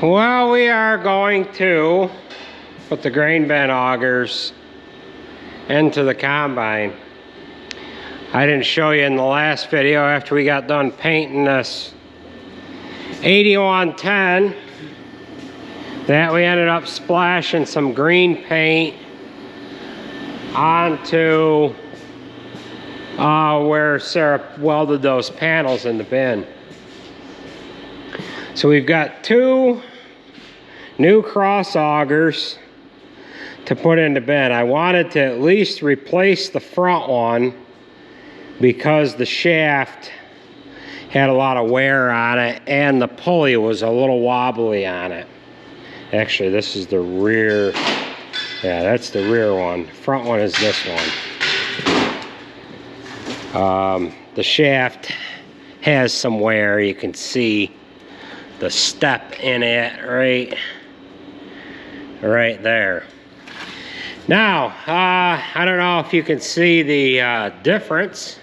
Well, we are going to put the grain bin augers into the combine. I didn't show you in the last video after we got done painting this 8110 that we ended up splashing some green paint onto where Sarah welded those panels in the bin. So we've got two new cross augers to put in the bin. I wanted to at least replace the front one because the shaft had a lot of wear on it and the pulley was a little wobbly on it. Actually, this is the rear. Yeah, that's the rear one. Front one is this one. The shaft has some wear. You can see the step in it right there. Now, I don't know if you can see the difference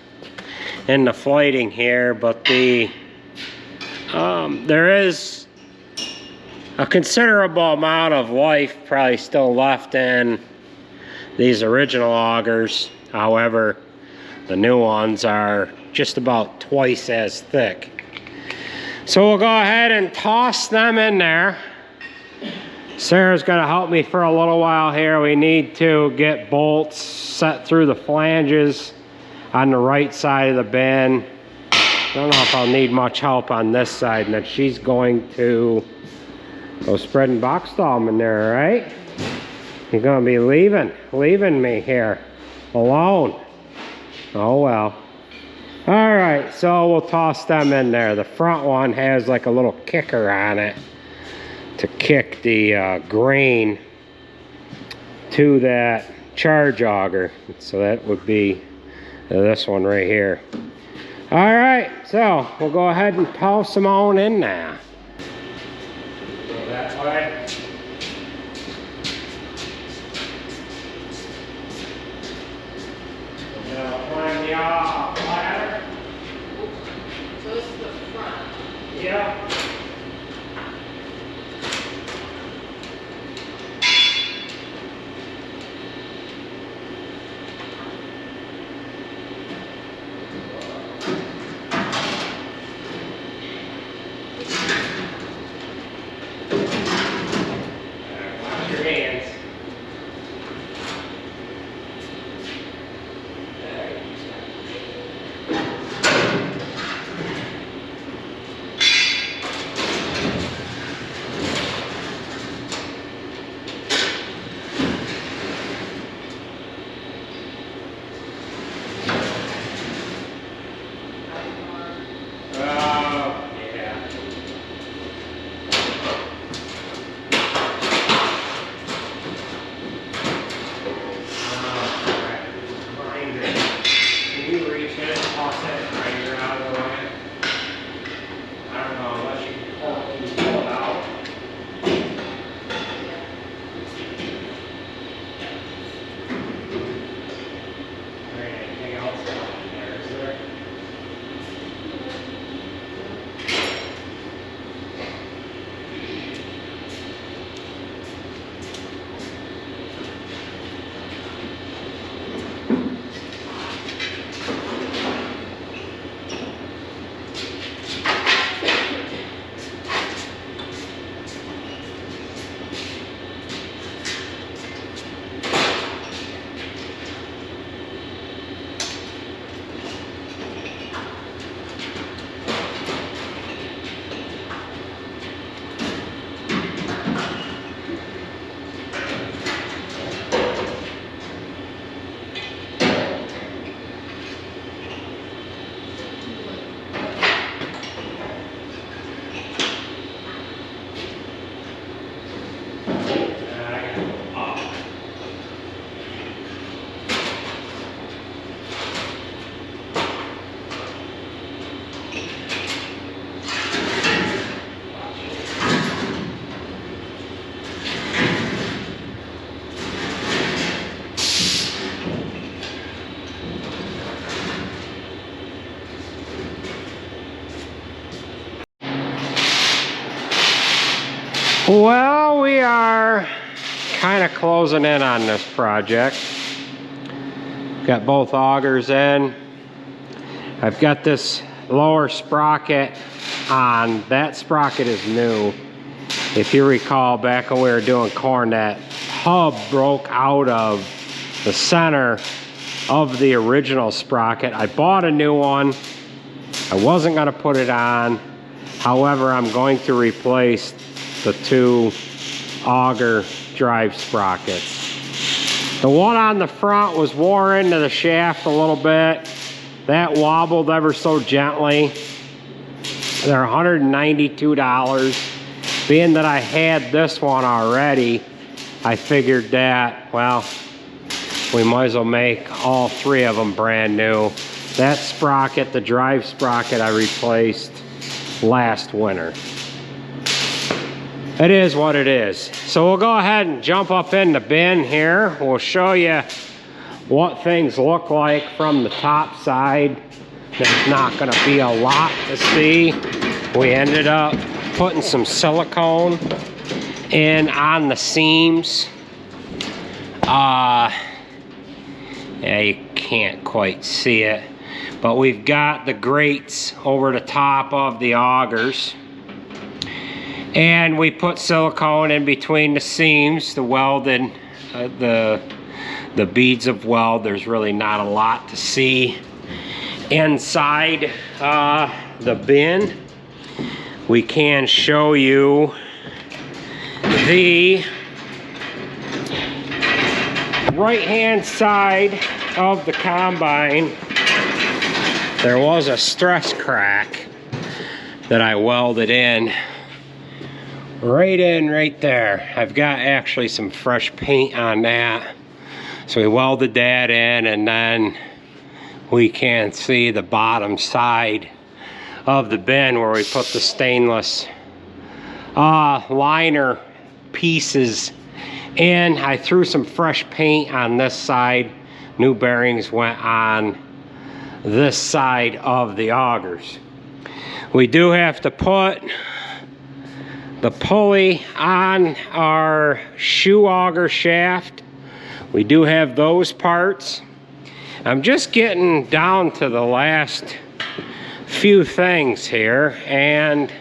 in the flating here, but there is a considerable amount of life probably still left in these original augers. However, the new ones are just about twice as thick. So we'll go ahead and toss them in there. Sarah's gonna help me for a little while here. We need to get bolts set through the flanges on the right side of the bin. I don't know if I'll need much help on this side, and then she's going to go spreading box stall in there, right? You're gonna be leaving me here alone. Oh well. All right, so we'll toss them in there. The front one has like a little kicker on it to kick the grain to that charge auger. So that would be this one right here. All right, so we'll go ahead and toss them on in now. Go that way. Find the ladder. So this is the front. Yeah. Wash your hands. Well, we are kind of closing in on this project. Got both augers in. I've got this lower sprocket on. That sprocket is new. If you recall, back when we were doing corn, that hub broke out of the center of the original sprocket. I bought a new one. I wasn't going to put it on. However, I'm going to replace the two auger drive sprockets. The one on the front was wore into the shaft a little bit. That wobbled ever so gently. They're $192. Being that I had this one already, I figured that, well, we might as well make all three of them brand new. That sprocket, the drive sprocket, I replaced last winter. It is what it is. So we'll go ahead and jump up in the bin here. We'll show you what things look like from the top side. There's not going to be a lot to see. We ended up putting some silicone in on the seams. Yeah, you can't quite see it, but we've got the grates over the top of the augers, and we put silicone in between the seams, the welded, the beads of weld. There's really not a lot to see inside the bin. We can show you the right-hand side of the combine. There was a stress crack that I welded in right there. I've got actually some fresh paint on that. So we welded that in, and then we can see the bottom side of the bin where we put the stainless liner pieces in. I threw some fresh paint on this side. New bearings went on this side of the augers. We do have to put the pulley on our shoe auger shaft. We do have those parts. I'm just getting down to the last few things here, and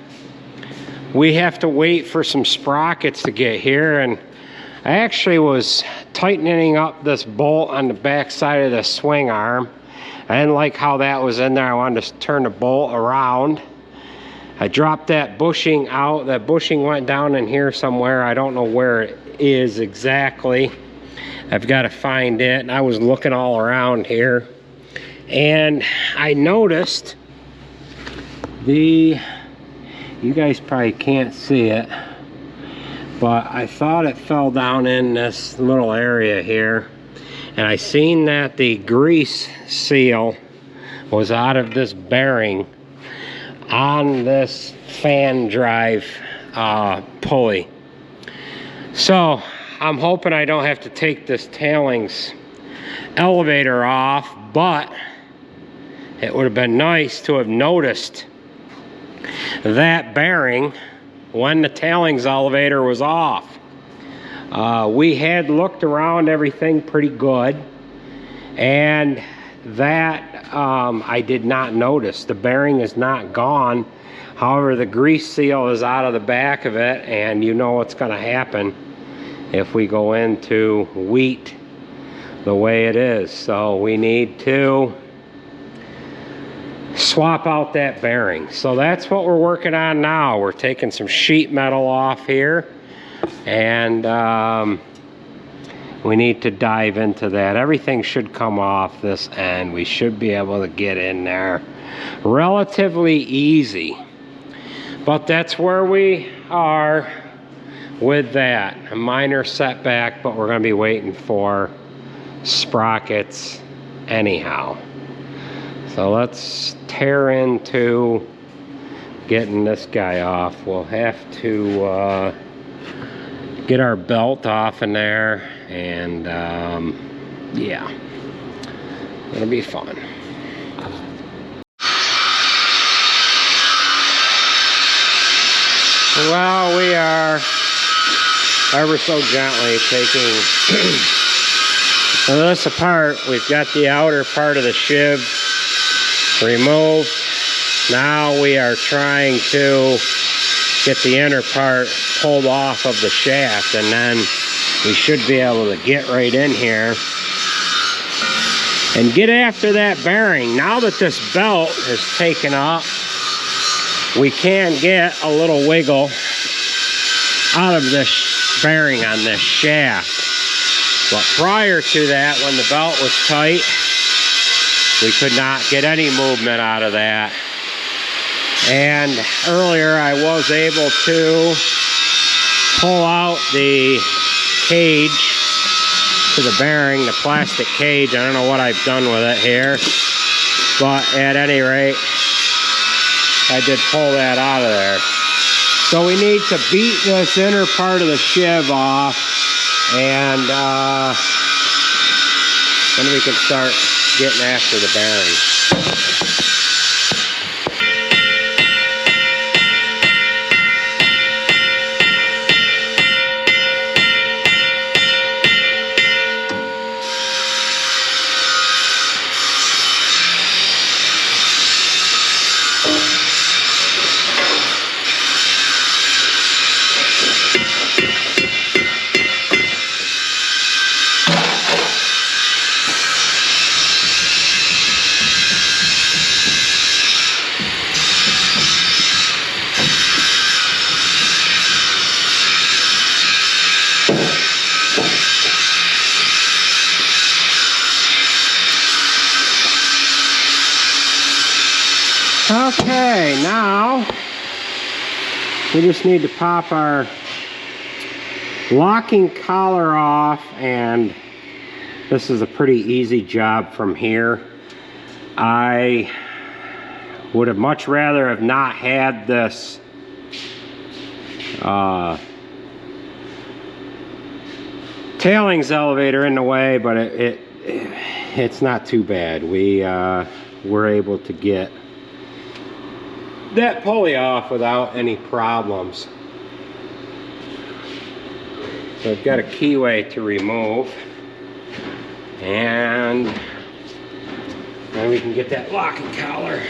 we have to wait for some sprockets to get here. And I actually was tightening up this bolt on the back side of the swing arm. I didn't like how that was in there. I wanted to turn the bolt around. I dropped that bushing out. That bushing went down in here somewhere. I don't know where it is exactly. I've got to find it. And I was looking all around here, and I noticed you guys probably can't see it, but I thought it fell down in this little area here, and I seen that the grease seal was out of this bearing on this fan drive pulley. So I'm hoping I don't have to take this tailings elevator off, but it would have been nice to have noticed that bearing when the tailings elevator was off. We had looked around everything pretty good, and that I did not notice. The bearing is not gone. However, the grease seal is out of the back of it, and you know what's going to happen if we go into wheat the way it is. So we need to swap out that bearing. So that's what we're working on now. We're taking some sheet metal off here, and we need to dive into that. Everything should come off this end. We should be able to get in there relatively easy. But that's where we are with that. A minor setback, but we're going to be waiting for sprockets anyhow. So let's tear into getting this guy off. We'll have to get our belt off in there, and yeah, it'll be fun. Well, we are ever so gently taking this apart. We've got the outer part of the sheave removed. Now we are trying to get the inner part pulled off of the shaft, and then we should be able to get right in here and get after that bearing. Now that this belt is taken up, we can get a little wiggle out of this bearing on this shaft. But prior to that, when the belt was tight, we could not get any movement out of that. And earlier I was able to pull out the cage to the bearing, the plastic cage. I don't know what I've done with it here, but at any rate, I did pull that out of there. So we need to beat this inner part of the sheave off, and then we can start getting after the bearing. Okay, now we just need to pop our locking collar off, and this is a pretty easy job from here. I would have much rather have not had this tailings elevator in the way, but it's not too bad. We were able to get that pulley off without any problems. So I've got a keyway to remove, and then we can get that locking collar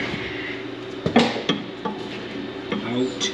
out.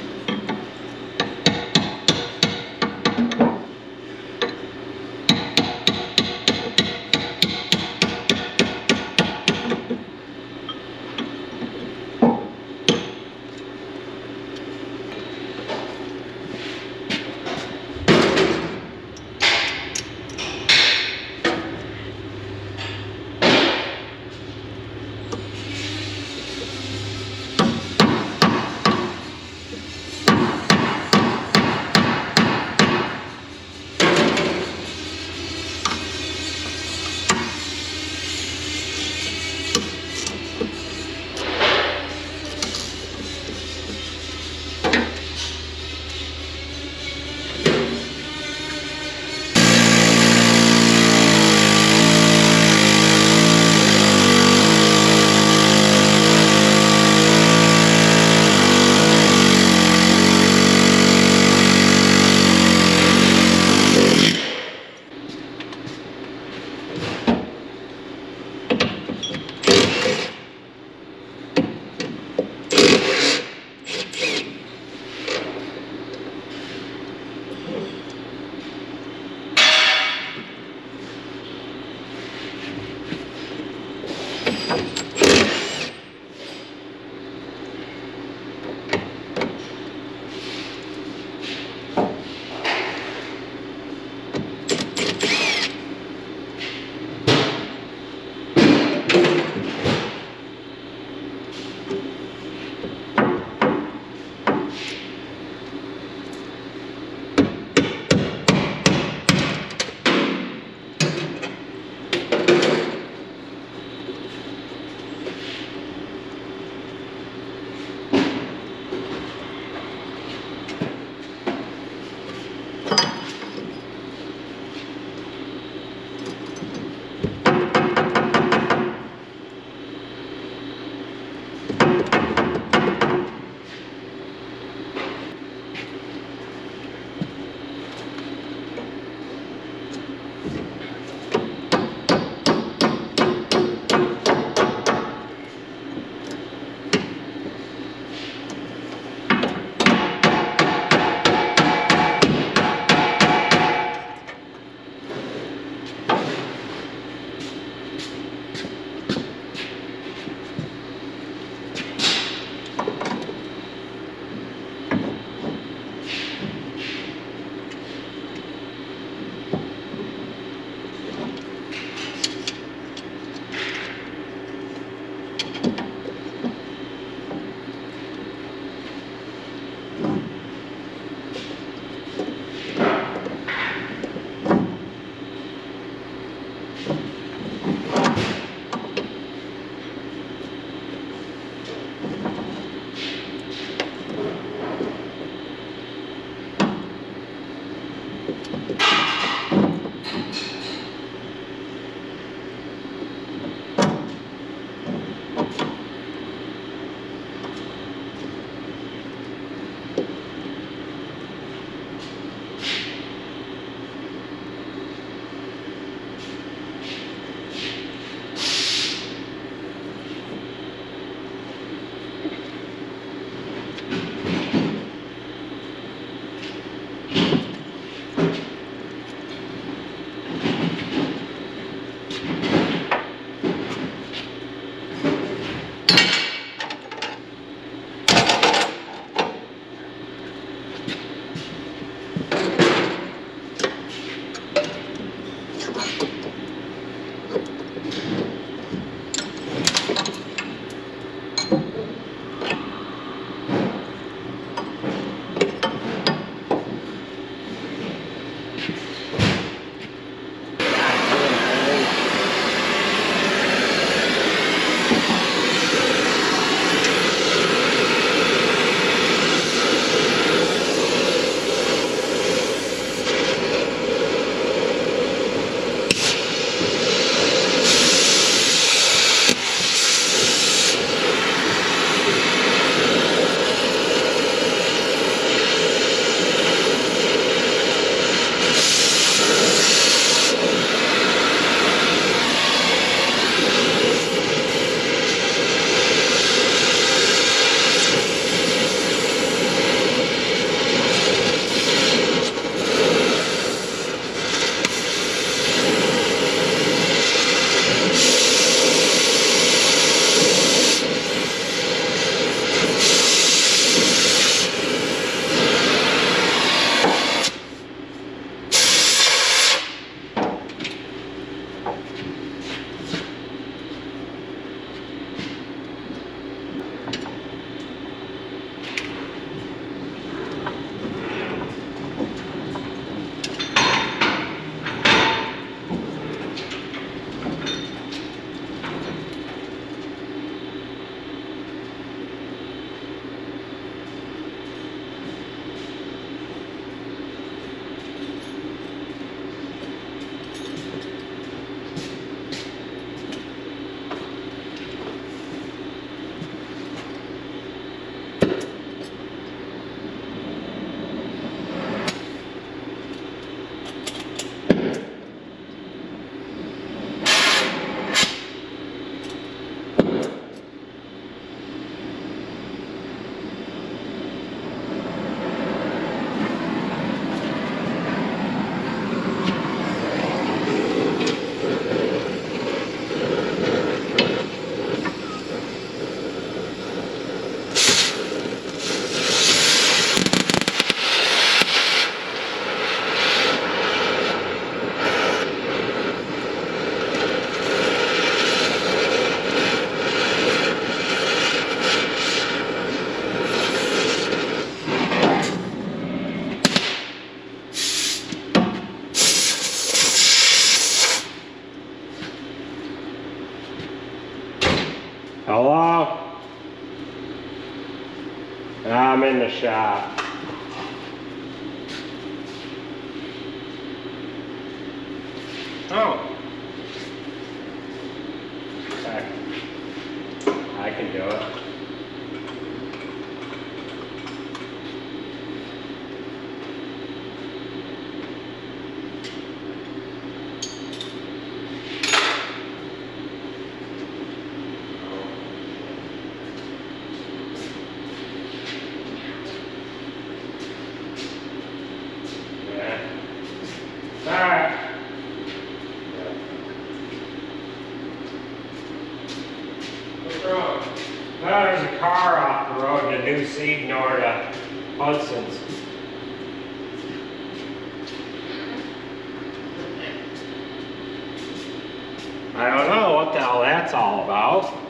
Hello? I'm in the shop. Oh. Okay. I can do it. Alright. What's wrong? No, there's a car off the road in a new seed nor to Hudson's. I don't know what the hell that's all about.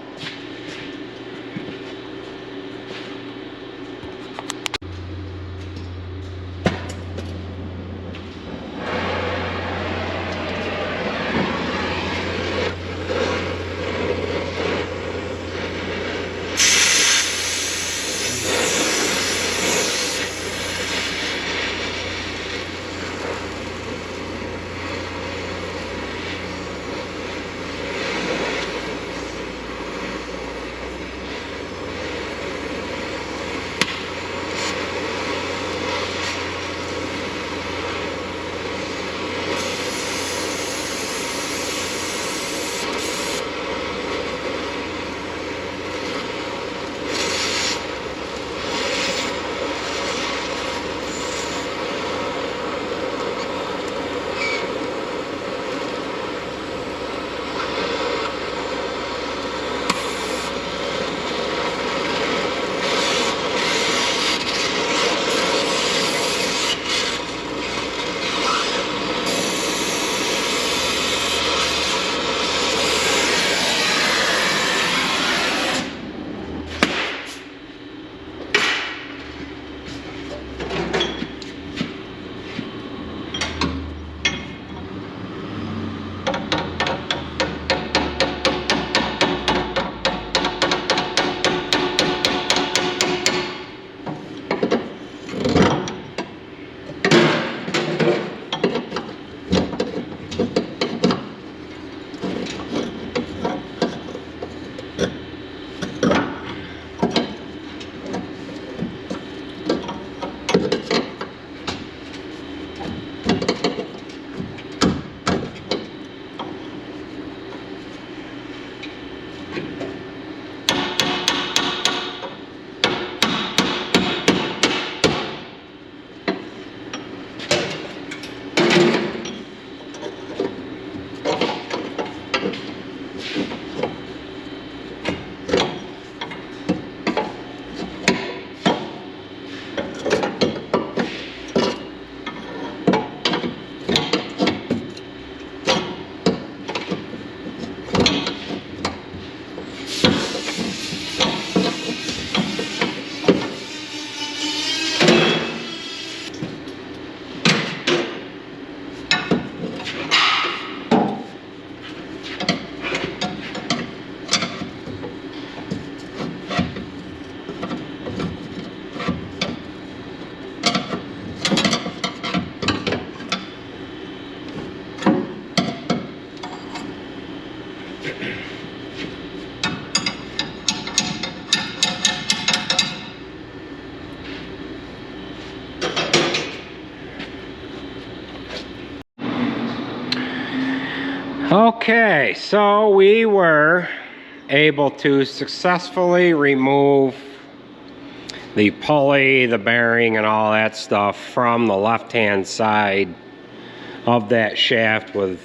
Okay, so we were able to successfully remove the pulley, the bearing, and all that stuff from the left-hand side of that shaft, with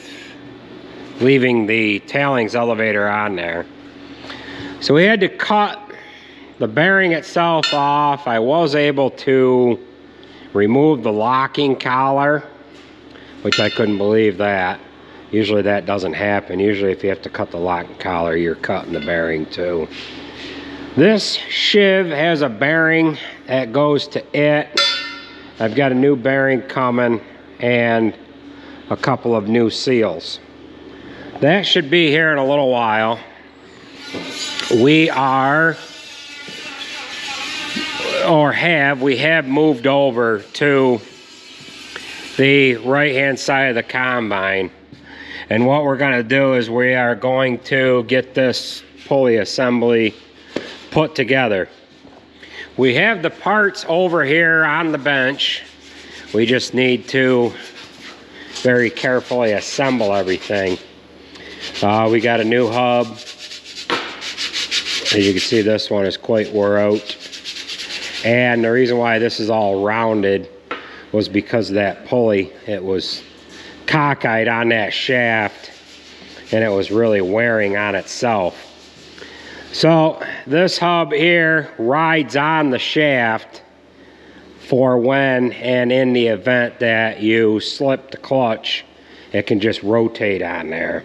leaving the tailings elevator on there. So we had to cut the bearing itself off. I was able to remove the locking collar, which I couldn't believe that. Usually that doesn't happen. Usually if you have to cut the locking collar, you're cutting the bearing too. This shiv has a bearing that goes to it. I've got a new bearing coming and a couple of new seals. That should be here in a little while. We have moved over to the right-hand side of the combine. And what we're gonna do is we are going to get this pulley assembly put together. We have the parts over here on the bench. We just need to very carefully assemble everything. We got a new hub. As you can see, this one is quite wore out. And the reason why this is all rounded was because of that pulley. It was cockeyed on that shaft and it was really wearing on itself. So this hub here rides on the shaft for when and in the event that you slip the clutch, it can just rotate on there.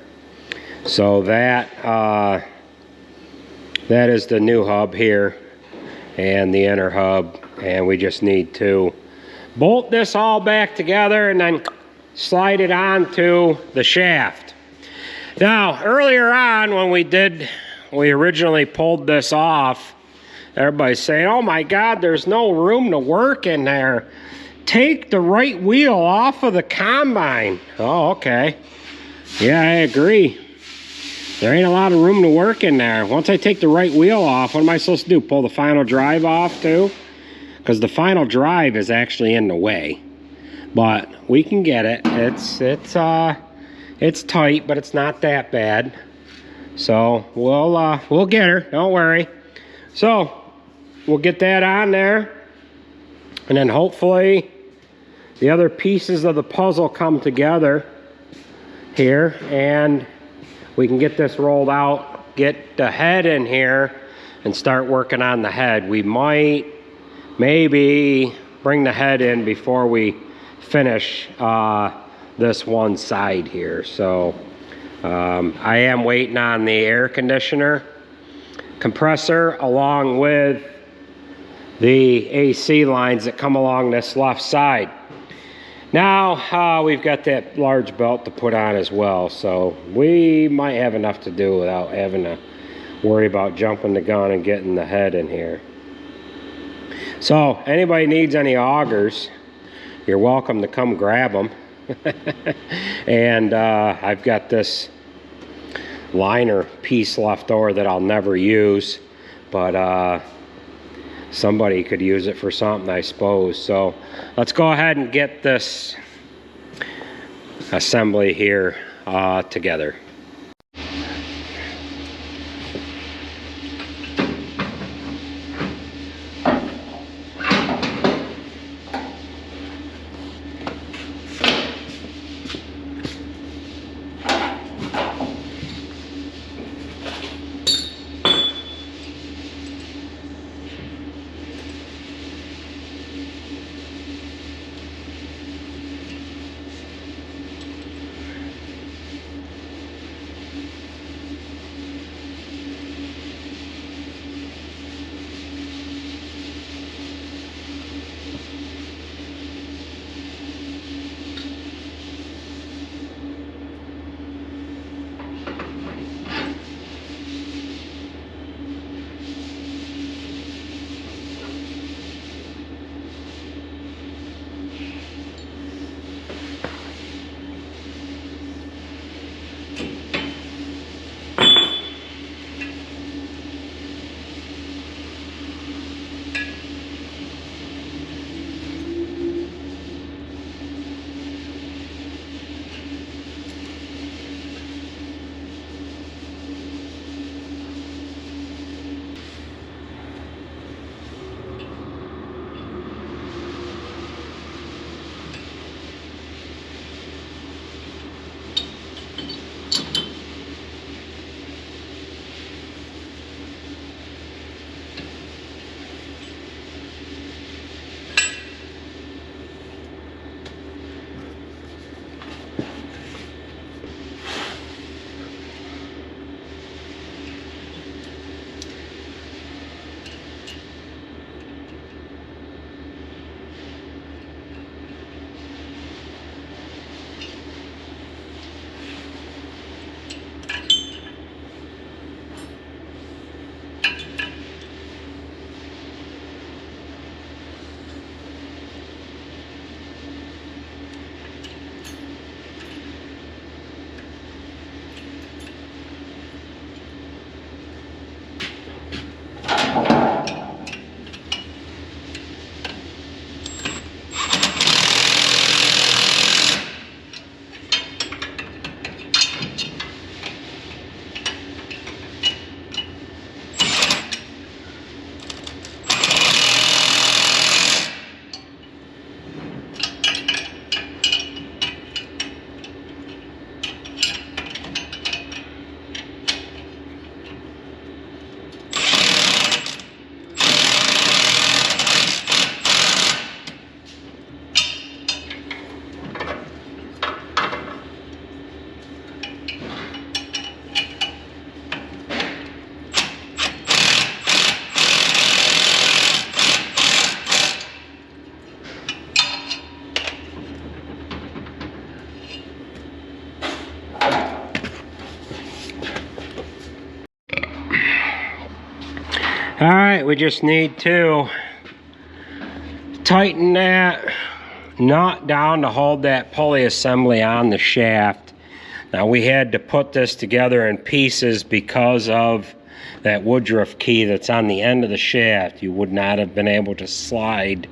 So that is the new hub here and the inner hub, and we just need to bolt this all back together and then slide it onto the shaft. Now, earlier on when we originally pulled this off, everybody's saying, oh my God, there's no room to work in there. Take the right wheel off of the combine. Oh, okay. Yeah, I agree. There ain't a lot of room to work in there. Once I take the right wheel off, what am I supposed to do? Pull the final drive off too? Because the final drive is actually in the way. But we can get it. It's tight, but it's not that bad. So we'll get her. Don't worry. So we'll get that on there, and then hopefully the other pieces of the puzzle come together here, and we can get this rolled out, get the head in here, and start working on the head. We might maybe bring the head in before we finish this one side here. So I am waiting on the air conditioner compressor along with the AC lines that come along this left side. Now we've got that large belt to put on as well, so we might have enough to do without having to worry about jumping the gun and getting the head in here. So anybody needs any augers, you're welcome to come grab them. And I've got this liner piece left over that I'll never use, but somebody could use it for something, I suppose. So let's go ahead and get this assembly here together. All right, we just need to tighten that nut down to hold that pulley assembly on the shaft. Now we had to put this together in pieces because of that woodruff key that's on the end of the shaft. You would not have been able to slide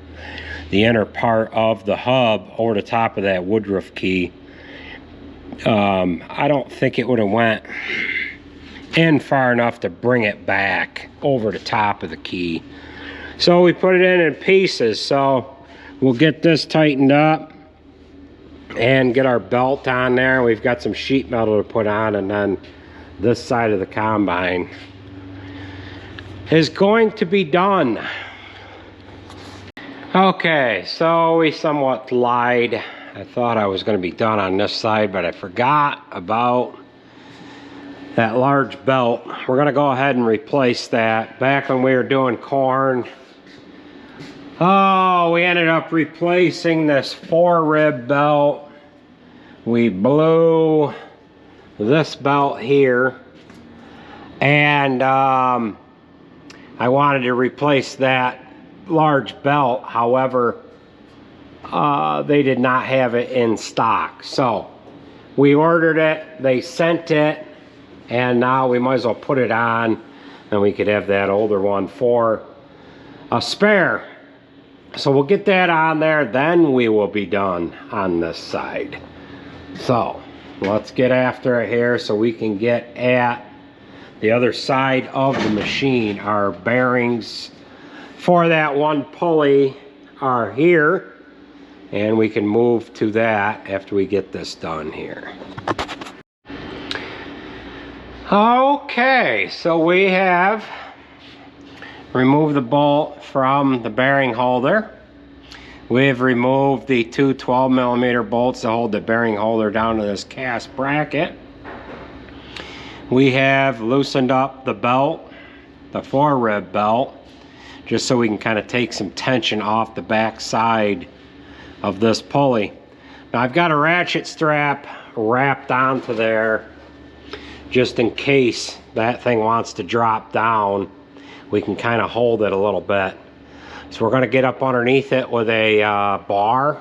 the inner part of the hub over the top of that woodruff key. I don't think it would have went in far enough to bring it back over the top of the key. So we put it in pieces. So we'll get this tightened up and get our belt on there. We've got some sheet metal to put on, and then this side of the combine is going to be done. Okay, so we somewhat lied. I thought I was going to be done on this side, but I forgot about that large belt. We're going to go ahead and replace that. Back when we were doing corn, we ended up replacing this 4-rib belt. We blew this belt here, and I wanted to replace that large belt. However, they did not have it in stock, so we ordered it, they sent it, and now we might as well put it on, and we could have that older one for a spare. So we'll get that on there, then we will be done on this side. So let's get after it here so we can get at the other side of the machine. Our bearings for that one pulley are here, and we can move to that after we get this done here. Okay, so we have removed the bolt from the bearing holder. We've removed the two 12mm bolts to hold the bearing holder down to this cast bracket. We have loosened up the belt, the 4-rib belt, just so we can kind of take some tension off the back side of this pulley. Now I've got a ratchet strap wrapped onto there just in case that thing wants to drop down. We can kind of hold it a little bit. So we're going to get up underneath it with a bar,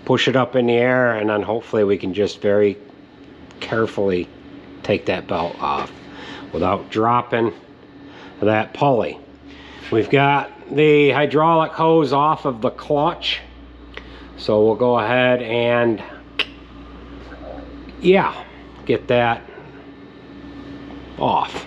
push it up in the air, and then hopefully we can just very carefully take that belt off without dropping that pulley. We've got the hydraulic hose off of the clutch, so we'll go ahead and get that off.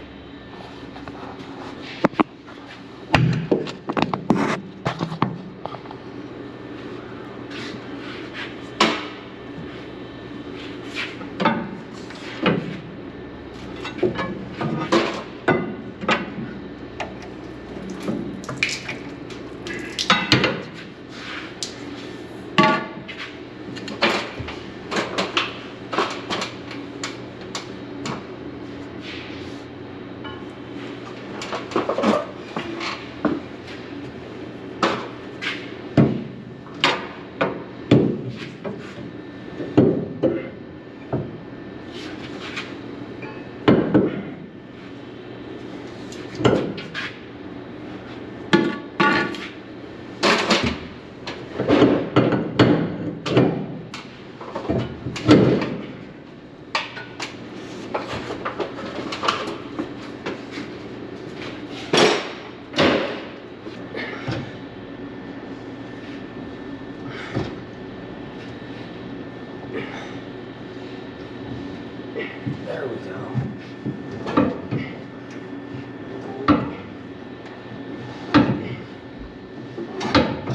There we go.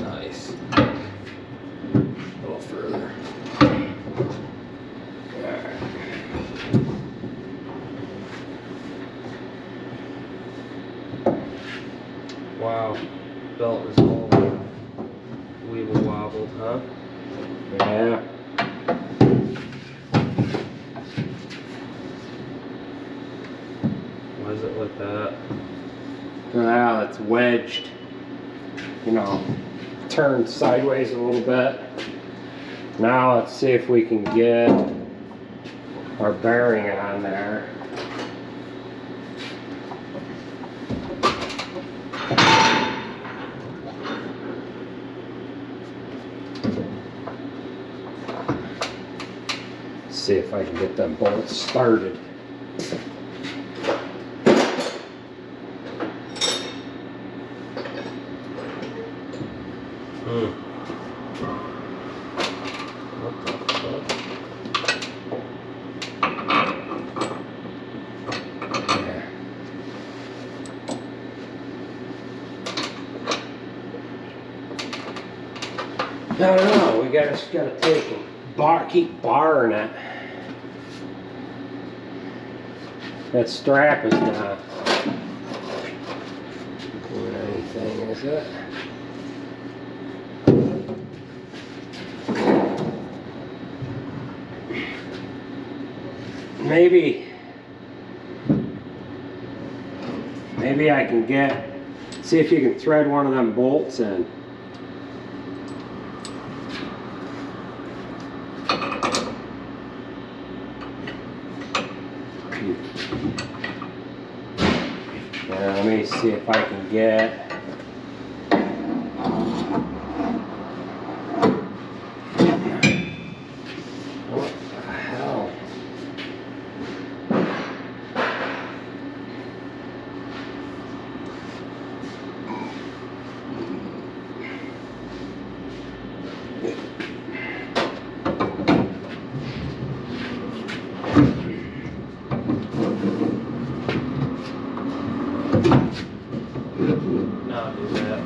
Nice. A little further. Wow, belt is all weeble wobbled, huh? Yeah. Why is it like that? Wow, it's wedged. You know, turned sideways a little bit. Now let's see if we can get our bearing on there. See if I can get them bolts started. What the fuck? Yeah. I don't know. We just gotta take and keep barring it. That strap is not doing anything, is it? Maybe I can see if you can thread one of them bolts in. Now, let me see if I can get. What the hell? Not do that.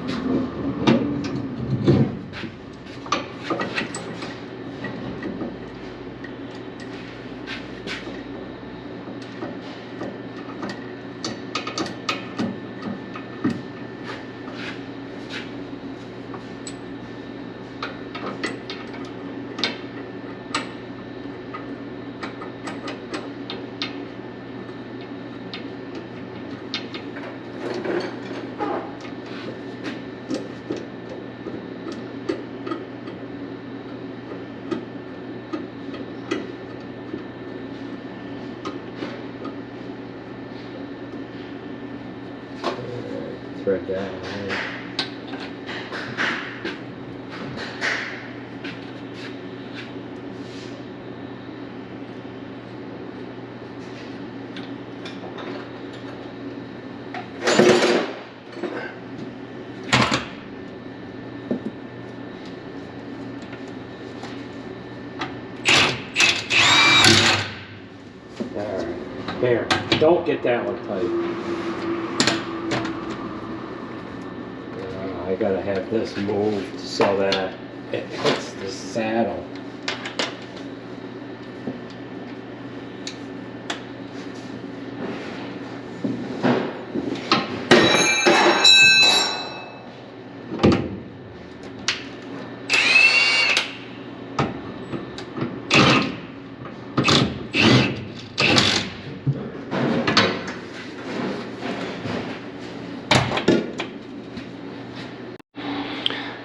Thread that in. Alright, here, don't get that one tight. I gotta have this moved so that it hits the saddle.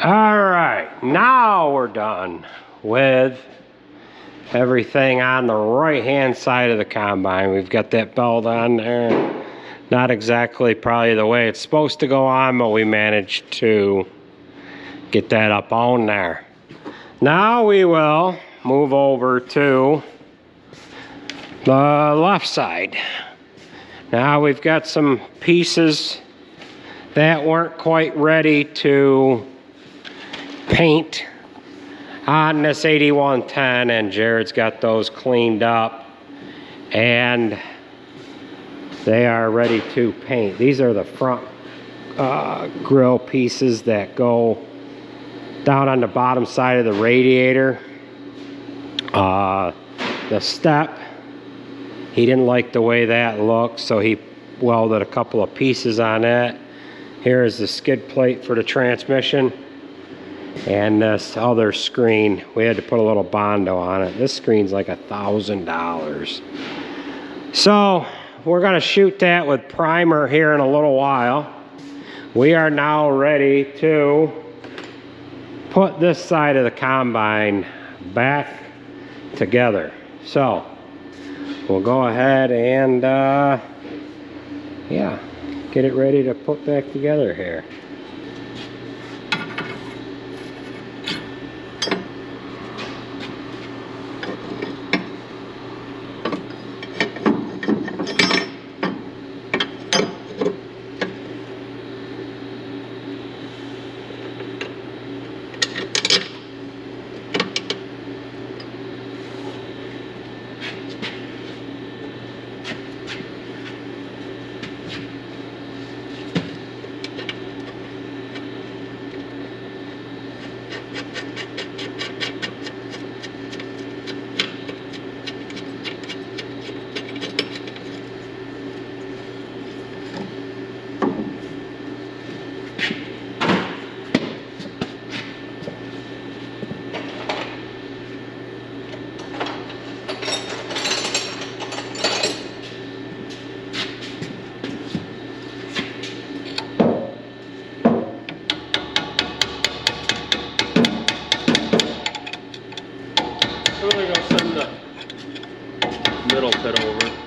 Alright, now we're done with everything on the right hand side of the combine. We've got that belt on there. Not exactly probably the way it's supposed to go on, but we managed to get that up on there. Now we will move over to the left side. Now we've got some pieces that weren't quite ready to paint on this 8110, and Jared's got those cleaned up and they are ready to paint. These are the front grill pieces that go down on the bottom side of the radiator. The step, he didn't like the way that looked, so he welded a couple of pieces on it. Here is the skid plate for the transmission. And this other screen, we had to put a little Bondo on it. This screen's like $1,000. So we're gonna shoot that with primer here in a little while. We are now ready to put this side of the combine back together. So we'll go ahead and yeah, get it ready to put back together here. I'm gonna go send the middle pit over.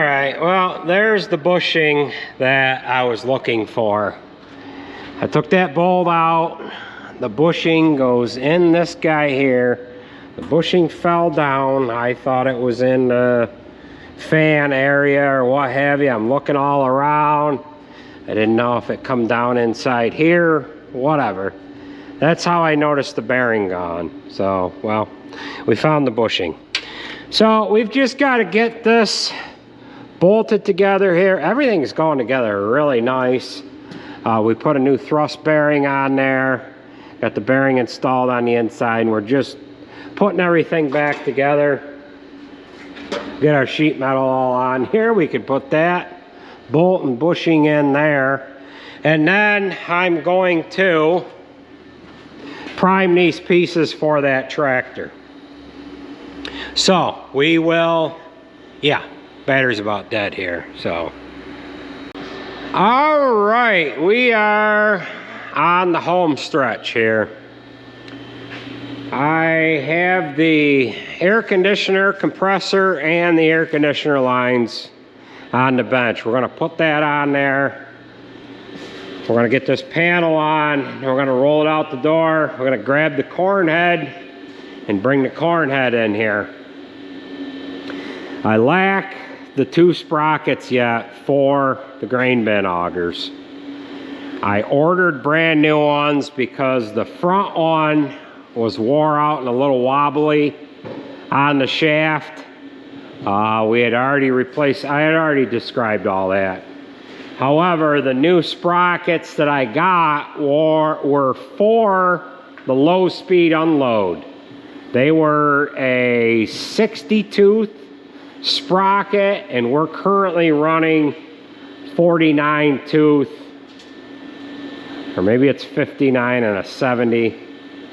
right, well, there's the bushing that I was looking for. I took that bolt out. The bushing goes in this guy here. The bushing fell down. I thought it was in the fan area or what have you. I'm looking all around. I didn't know if it come down inside here, whatever. That's how I noticed the bearing gone. So, well, we found the bushing. So we've just got to get this bolted together here. Everything's going together really nice. We put a new thrust bearing on there. Got the bearing installed on the inside, and we're just putting everything back together. Get our sheet metal all on here. We could put that bolt and bushing in there. And then I'm going to prime these pieces for that tractor. So we will, yeah, battery's about dead here, so. All right, we are on the home stretch here. I have the air conditioner, compressor, and the air conditioner lines on the bench. We're gonna put that on there. We're gonna get this panel on, and we're gonna roll it out the door. We're gonna grab the corn head and bring the corn head in here. I lack the 2 sprockets yet for the grain bin augers. I ordered brand new ones because the front one was wore out and a little wobbly on the shaft. We had already replaced, I had already described all that. However, the new sprockets that I got were for the low speed unload. They were a 60 tooth sprocket, and we're currently running 49 tooth, or maybe it's 59 and a 70.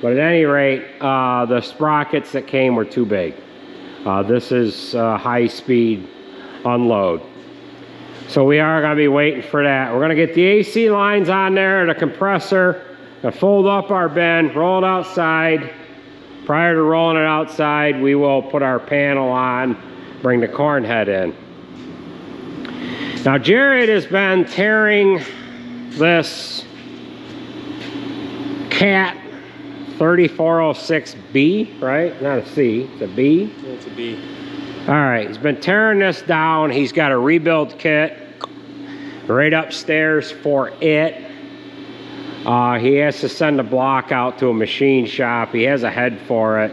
But at any rate, the sprockets that came were too big. This is high speed unload. So we are gonna be waiting for that. We're gonna get the AC lines on there, the compressor, gonna fold up our bin, roll it outside. Prior to rolling it outside, we will put our panel on, bring the corn head in. Now Jared has been tearing this Cat 3406B, right? Not a C, it's a B. Yeah, it's a B. All right, he's been tearing this down. He's got a rebuild kit right upstairs for it. He has to send a block out to a machine shop. He has a head for it.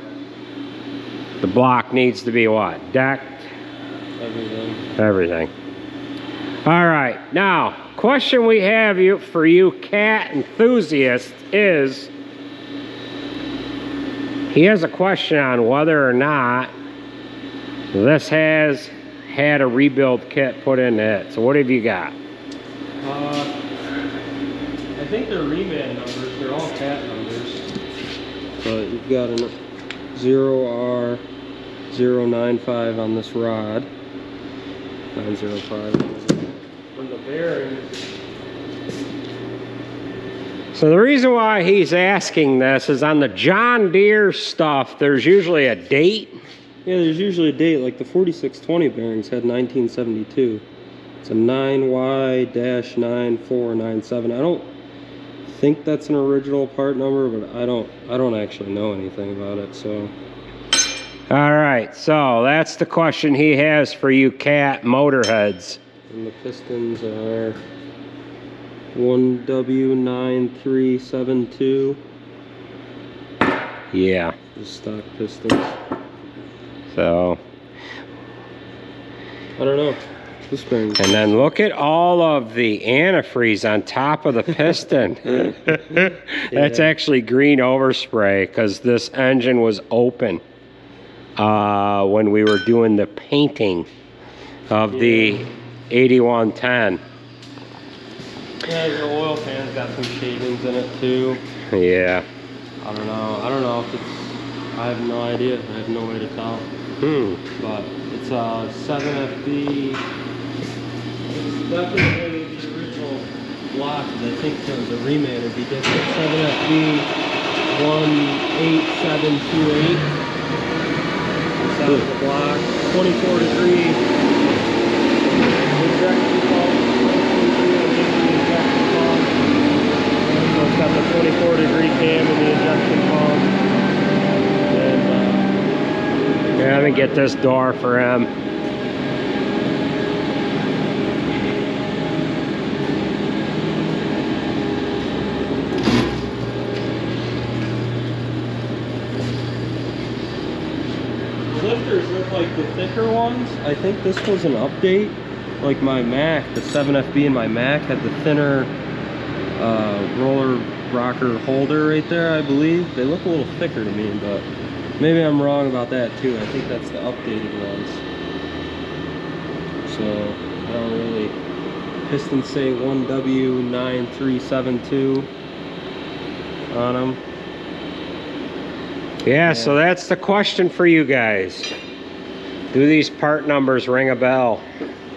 The block needs to be what? Decked? Everything. Everything. All right, now, question we have for you cat enthusiasts is, he has a question on whether or not this has had a rebuild kit put in it. So what have you got? I think they're reman numbers. They're all cat numbers. But you've got a 0R095 on this rod. 905 on the bearings. So the reason why he's asking this is on the John Deere stuff, there's usually a date. Yeah, there's usually a date. Like the 4620 bearings had 1972. It's a 9Y-9497. I don't think that's an original part number, but I don't actually know anything about it, so. All right, so that's the question he has for you cat motorheads. And the pistons are 1W9372. Yeah. Just stock pistons. So. I don't know. This bearing. And then look at all of the antifreeze on top of the piston. That's actually green overspray because this engine was open when we were doing the painting of the 8110. Yeah, the oil fan's got some shavings in it too. Yeah. I don't know if it's, I have no idea. I have no way to tell. But it's a 7FB. It's definitely the original block. I think the reman would be different. 7FB 18728. That's the block. 24 degree get this door for him. Lifters look like the thicker ones. I think this was an update. Like my Mac, the 7FB in my Mac had the thinner roller rocker holder right there, I believe. They look a little thicker to me, but maybe I'm wrong about that too. I think that's the updated ones. So I don't really. Pistons say 1W9372 on them. Yeah, so that's the question for you guys. Do these part numbers ring a bell?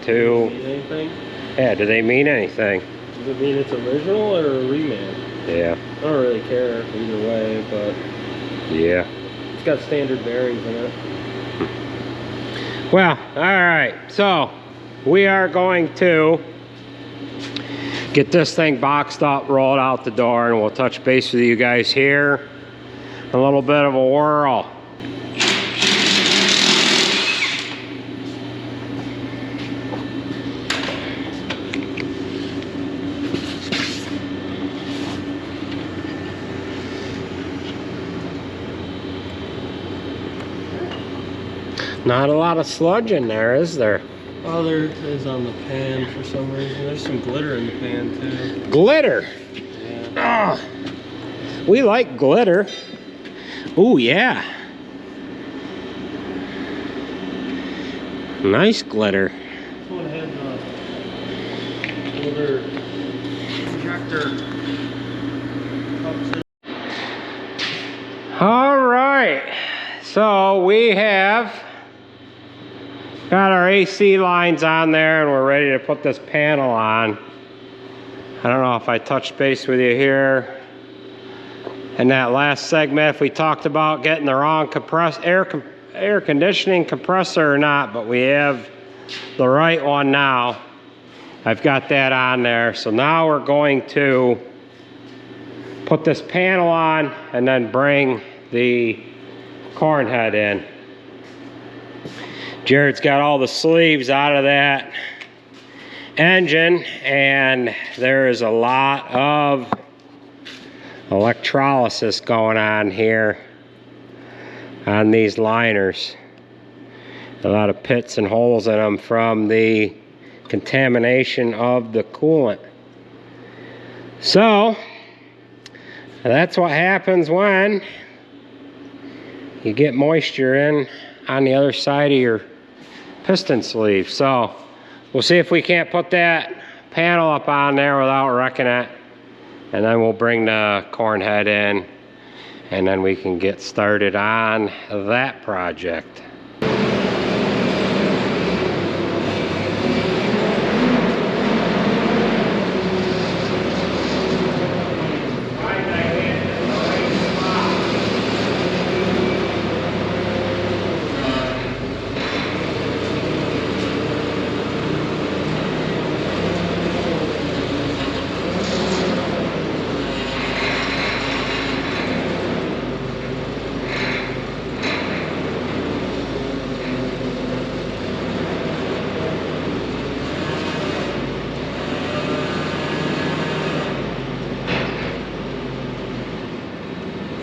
Do they mean anything? Yeah, do they mean anything? Does it mean it's original or a reman? Yeah. I don't really care either way, but Yeah. it's got standard bearings in it. Well, alright, so we are going to get this thing boxed up, rolled out the door, and we'll touch base with you guys here. A little bit of a whirl. Not a lot of sludge in there, is there? Oh, there is on the pan for some reason. There's some glitter in the pan too. Glitter! Yeah. Oh, we like glitter. Ooh, yeah. Nice glitter. This one had glitter projector cups in. All right, so we have got our AC lines on there and we're ready to put this panel on. I don't know if I touched base with you here. In that last segment, if we talked about getting the wrong air conditioning compressor or not, but we have the right one now. I've got that on there. So now we're going to put this panel on and then bring the corn head in. Jared's got all the sleeves out of that engine, and there is a lot of electrolysis going on here on these liners. A lot of pits and holes in them from the contamination of the coolant. So that's what happens when you get moisture in on the other side of your piston sleeve. So we'll see if we can't put that panel up on there without wrecking it. And then we'll bring the corn head in, and then we can get started on that project.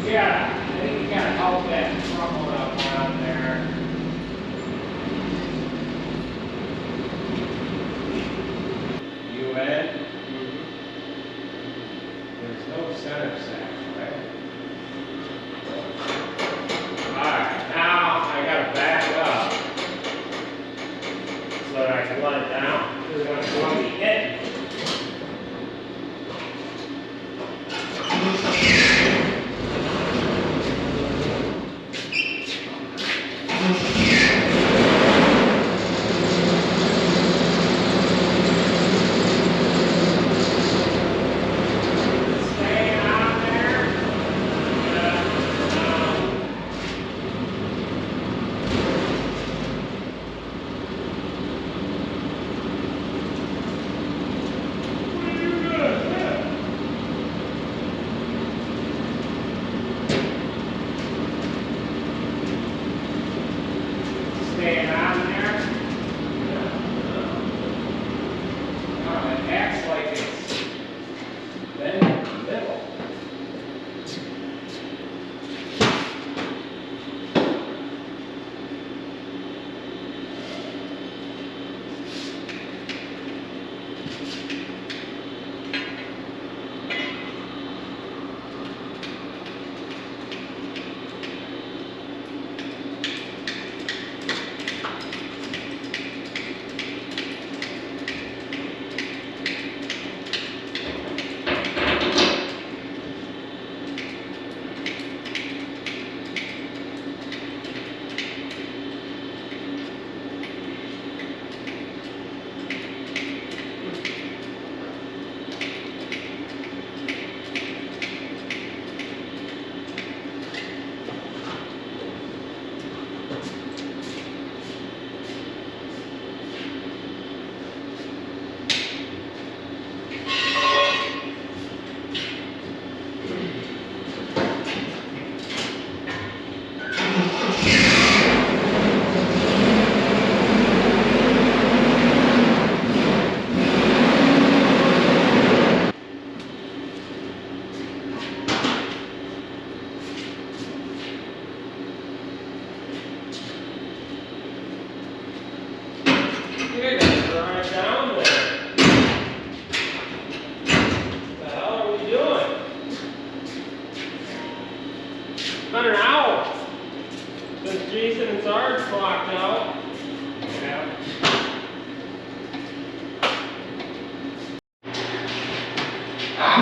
Yeah, I think you gotta help that crumble up around there. You in? There's no center section, right? Alright, now I gotta back up so that I can let it down. Because it's gonna plug me in. Staying on there.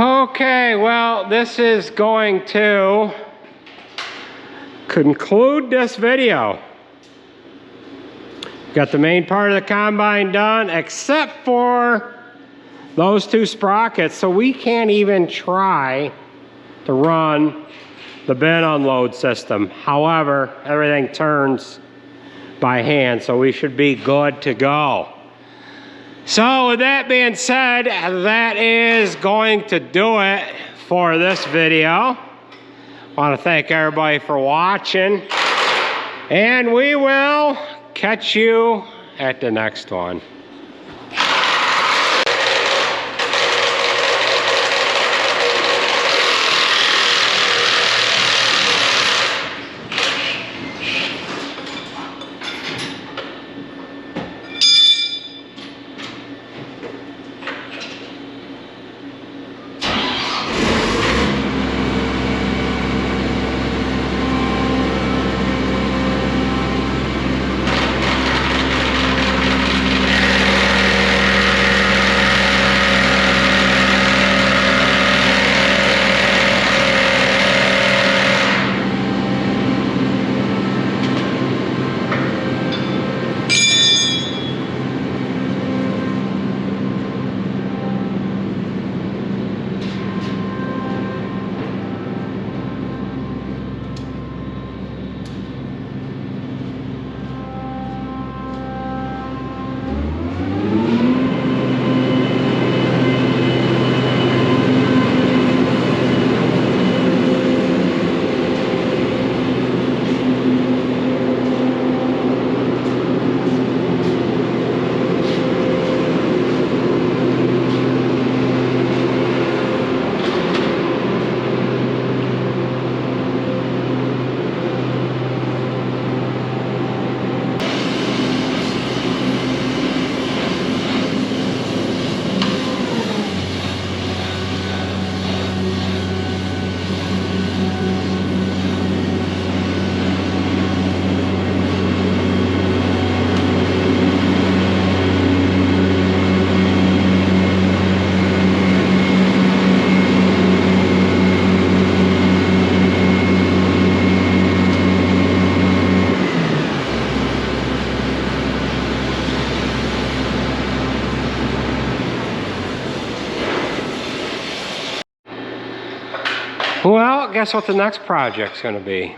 Okay, well, this is going to conclude this video. Got the main part of the combine done, except for those two sprockets, so we can't even try to run the bin unload system. However, everything turns by hand, so we should be good to go. So with that being said, that is going to do it for this video. I want to thank everybody for watching, and we will catch you at the next one. Well, guess what the next project's gonna be?